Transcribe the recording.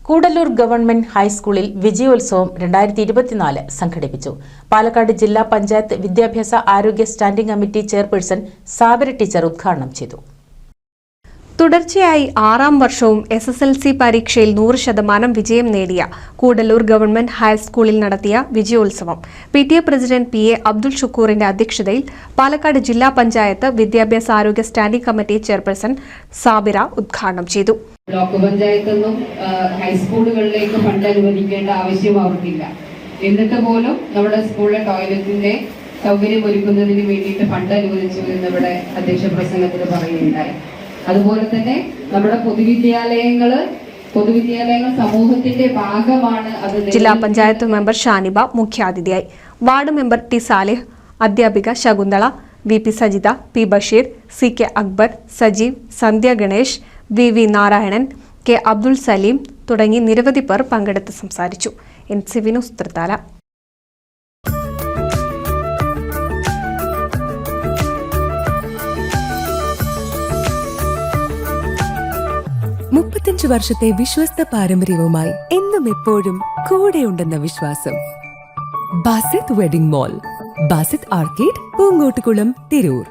Koodallur government ഹൈസ്കൂളിൽ വിജയോത്സവം 2024 സംഘടിപ്പിച്ചു. പാലക്കാട് ജില്ലാ പഞ്ചായത്ത് വിദ്യാഭ്യാസ ആരോഗ്യ standing committee chairperson Sabira teacher ഉദ്ഘാടനം ചെയ്തു. തുടർച്ചയായി 6ാം വർഷവും SSLC പരീക്ഷയിൽ 100% വിജയം നേടിയ കൂടല്ലൂർ ഗവൺമെന്റ് ഹൈസ്കൂളിൽ നടത്തിയ വിജയോത്സവം PTA പ്രസിഡന്റ് PA അബ്ദുൽ ഷുക്കൂറിന്റെ അധ്യക്ഷതയിൽ പാലക്കാട് ജില്ലാ പഞ്ചായത്ത് വിദ്യാഭ്യാസ ആരോഗ്യ സ്റ്റാൻഡിംഗ് കമ്മിറ്റി ചെയർപേഴ്സൺ സാബിര ഉദ്ഘാടനം ചെയ്തു. ബ്ലോക്ക് പഞ്ചായത്തൊന്നും ഹൈസ്കൂളുകളിലേക്ക് ഫണ്ട് അനുവദിക്കേണ്ട ആവശ്യം അവർക്കില്ല. എന്നിട്ട് പോലും നമ്മുടെ സ്കൂളിലെ ടോയ്ലറ്റിന്റെ സൗകര്യം ഒരുക്കുന്നതിന് വേണ്ടിയിട്ട് ഫണ്ട് അനുവദിച്ചു എന്നിവിടെ അധ്യക്ഷ പ്രസംഗത്തിൽ പറയുകയുണ്ടായി. അതുപോലെ തന്നെ നമ്മുടെ പൊതുവിദ്യാലയങ്ങൾ സമൂഹത്തിന്റെ ഭാഗമാണ്. ജില്ലാ പഞ്ചായത്ത് മെമ്പർ ഷാനിബ മുഖ്യാതിഥിയായി. വാർഡ് മെമ്പർ ടി സാലിഹ്, അധ്യാപിക Shakuntala, VP Sajitha, P Basheer, CK Akbar, Sajeev, സന്ധ്യ ഗണേഷ്, VV നാരായണൻ, K അബ്ദുൽ സലീം തുടങ്ങി നിരവധി പേർ പങ്കെടുത്ത് സംസാരിച്ചു. NCV news Thrithala. വർഷത്തെ വിശ്വസ്ത പാരമ്പര്യവുമായി എന്നും എപ്പോഴും കൂടെയുണ്ടെന്ന വിശ്വാസം. Basith wedding mall, Basith arcade, Poongottukulam, Tirur.